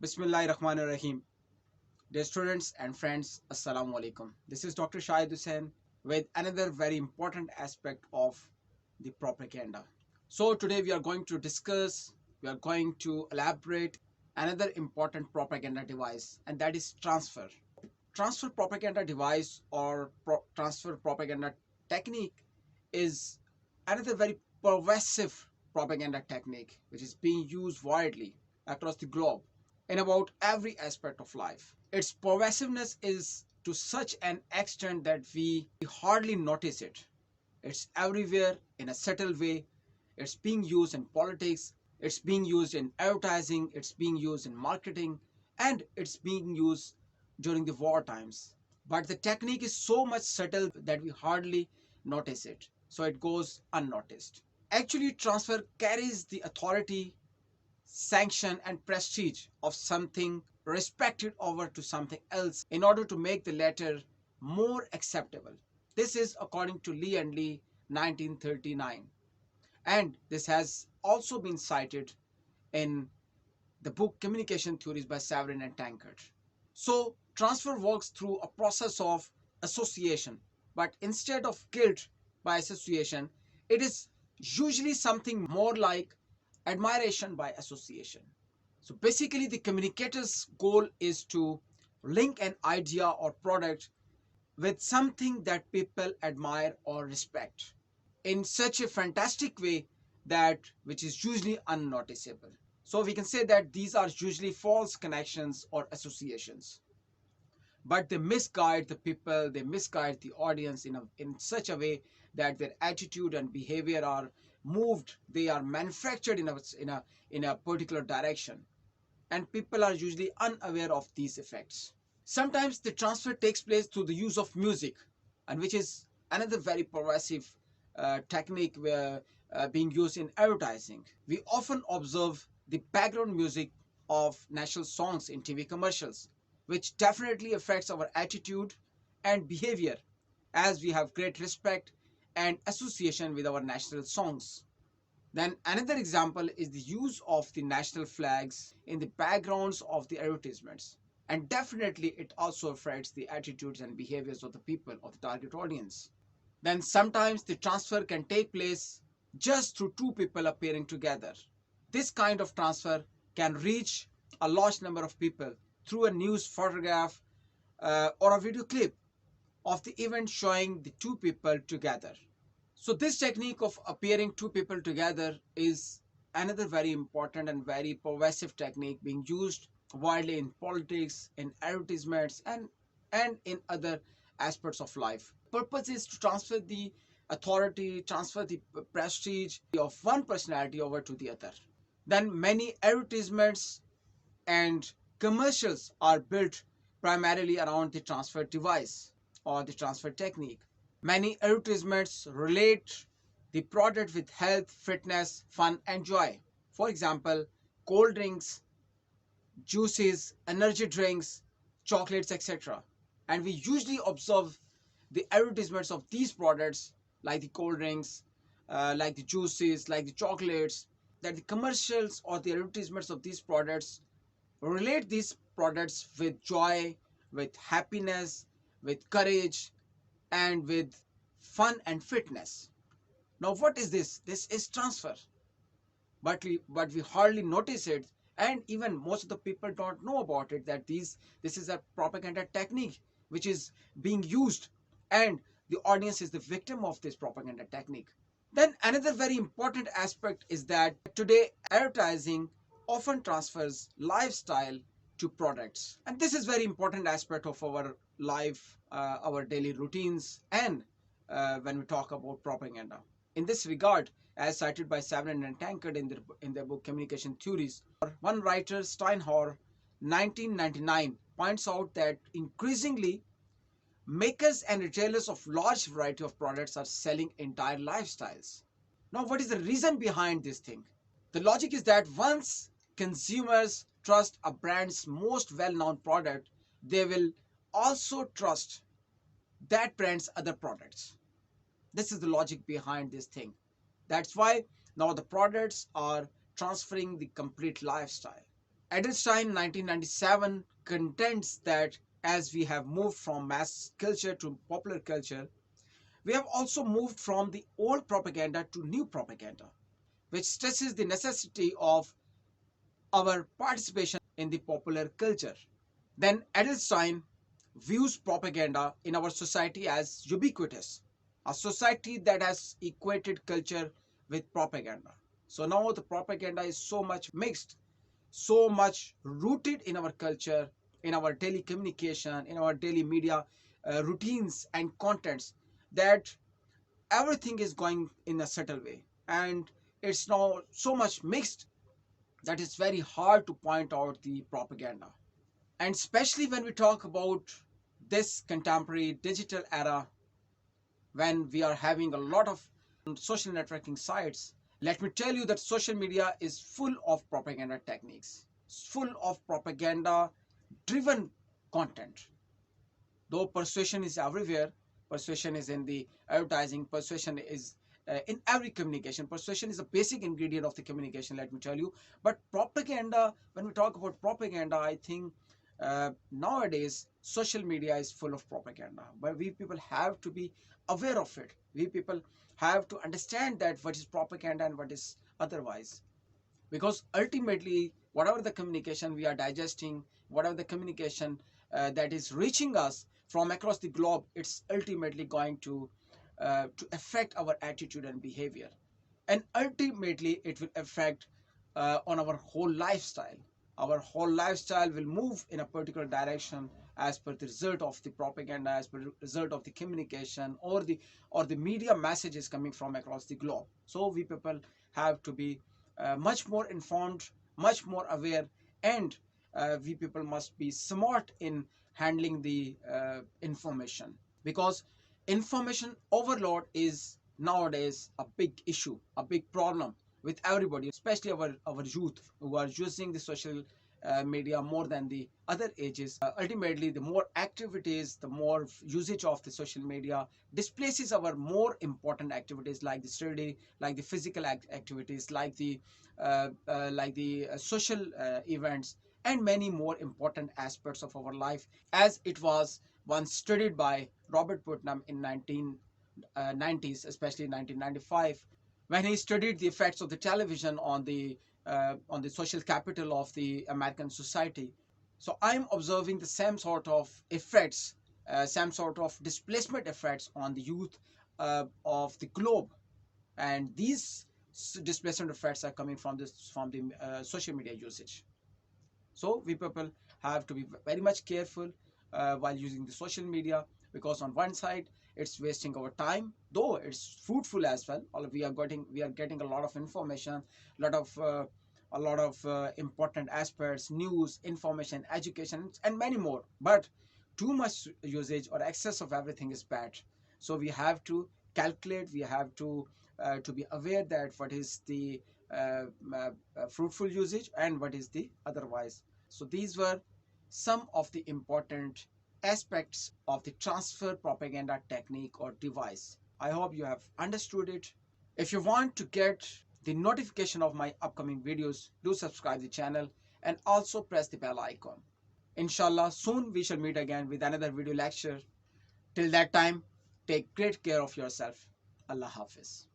Bismillahirrahmanirrahim. Dear students and friends, Assalamu alaikum. This is Dr. Shahid Hussain with another very important aspect of the propaganda. So today we are going to elaborate another important propaganda device, and that is transfer. Transfer propaganda device or transfer propaganda technique is another very pervasive propaganda technique which is being used widely across the globe in about every aspect of life. Its pervasiveness is to such an extent that we hardly notice it. It's everywhere in a subtle way. It's being used in politics, it's being used in advertising, it's being used in marketing, and it's being used during the war times. But the technique is so much subtle that we hardly notice it. So it goes unnoticed. Actually, transfer carries the authority, sanction, and prestige of something respected over to something else in order to make the latter more acceptable. This is according to Lee and Lee 1939. And this has also been cited in the book Communication Theories by Severin and Tankard. So, transfer works through a process of association, but instead of guilt by association, it is usually something more like admiration by association. So, basically, the communicator's goal is to link an idea or product with something that people admire or respect in such a fantastic way that which is usually unnoticeable. So we can say that these are usually false connections or associations, but they misguide the people, they misguide the audience in such a way that their attitude and behavior are moved, they are manufactured in a particular direction, and people are usually unaware of these effects. Sometimes the transfer takes place through the use of music, and which is another very pervasive technique where being used in advertising. We often observe the background music of national songs in TV commercials, which definitely affects our attitude and behavior as we have great respect and association with our national songs. Then another example is the use of the national flags in the backgrounds of the advertisements. And definitely it also affects the attitudes and behaviors of the people of the target audience. Then sometimes the transfer can take place just through two people appearing together. This kind of transfer can reach a large number of people through a news photograph or a video clip of the event showing the two people together. So this technique of appearing two people together is another very important and very pervasive technique being used widely in politics, in advertisements, and in other aspects of life. Purpose is to transfer the authority, transfer the prestige of one personality over to the other. Then many advertisements and commercials are built primarily around the transfer device or the transfer technique. Many advertisements relate the product with health, fitness, fun, and joy. For example, cold drinks, juices, energy drinks, chocolates, etc. And we usually observe the advertisements of these products, like the cold drinks, like the juices, like the chocolates, that the commercials or the advertisements of these products relate these products with joy, with happiness, with courage, and with fun and fitness. Now, what is this? This is transfer, but we hardly notice it, and even most of the people don't know about it, that this is a propaganda technique which is being used, and the audience is the victim of this propaganda technique. Then another very important aspect is that today advertising often transfers lifestyle to products, and this is very important aspect of our life, our daily routines, and when we talk about propaganda. In this regard, as cited by Severin and Tankard in their book Communication Theories, one writer, Steinhauer, 1999, points out that increasingly makers and retailers of large variety of products are selling entire lifestyles. Now, what is the reason behind this thing? The logic is that once consumers trust a brand's most well-known product, they will also trust that brand's other products. This is the logic behind this thing. That's why now the products are transferring the complete lifestyle. Edelstein 1997 contends that as we have moved from mass culture to popular culture, we have also moved from the old propaganda to new propaganda, which stresses the necessity of our participation in the popular culture. Then Edelstein views propaganda in our society as ubiquitous, a society that has equated culture with propaganda. So now the propaganda is so much mixed, so much rooted in our culture, in our daily communication, in our daily media routines and contents, that everything is going in a subtle way. And it's now so much mixed that it's very hard to point out the propaganda. And especially when we talk about this contemporary digital era, when we are having a lot of social networking sites, let me tell you that social media is full of propaganda techniques, full of propaganda driven content. Though persuasion is everywhere, persuasion is in the advertising, persuasion is in every communication. Persuasion is a basic ingredient of the communication, let me tell you. But propaganda, when we talk about propaganda, I think nowadays social media is full of propaganda. But we people have to be aware of it. We people have to understand that what is propaganda and what is otherwise, because ultimately whatever the communication we are digesting, whatever the communication that is reaching us from across the globe, it's ultimately going to affect our attitude and behavior, and ultimately it will affect on our whole lifestyle. Our whole lifestyle will move in a particular direction as per the result of the propaganda, as per the result of the communication or the media messages coming from across the globe. So we people have to be much more informed, much more aware, and we people must be smart in handling the information, because information overload is nowadays a big issue, a big problem with everybody, especially our youth who are using the social media more than the other ages. Ultimately, the more activities, the more usage of the social media displaces our more important activities like the study, like the physical activities, like the social events, and many more important aspects of our life, as it was once studied by Robert Putnam in 1990s, especially 1995, when he studied the effects of the television on the social capital of the American society. So I'm observing the same sort of effects, same sort of displacement effects on the youth of the globe, and these displacement effects are coming from this from the social media usage. So we people have to be very much careful while using the social media, because on one side it's wasting our time, though it's fruitful as well. We are getting a lot of information, a lot of important aspects, news, information, education, and many more. But too much usage or excess of everything is bad. So we have to calculate. We have to be aware that what is the fruitful usage and what is the otherwise. So these were some of the important aspects of the transfer propaganda technique or device. I hope you have understood it. If you want to get the notification of my upcoming videos, do subscribe the channel and also press the bell icon. Inshallah, soon we shall meet again with another video lecture. Till that time, take great care of yourself. Allah Hafiz.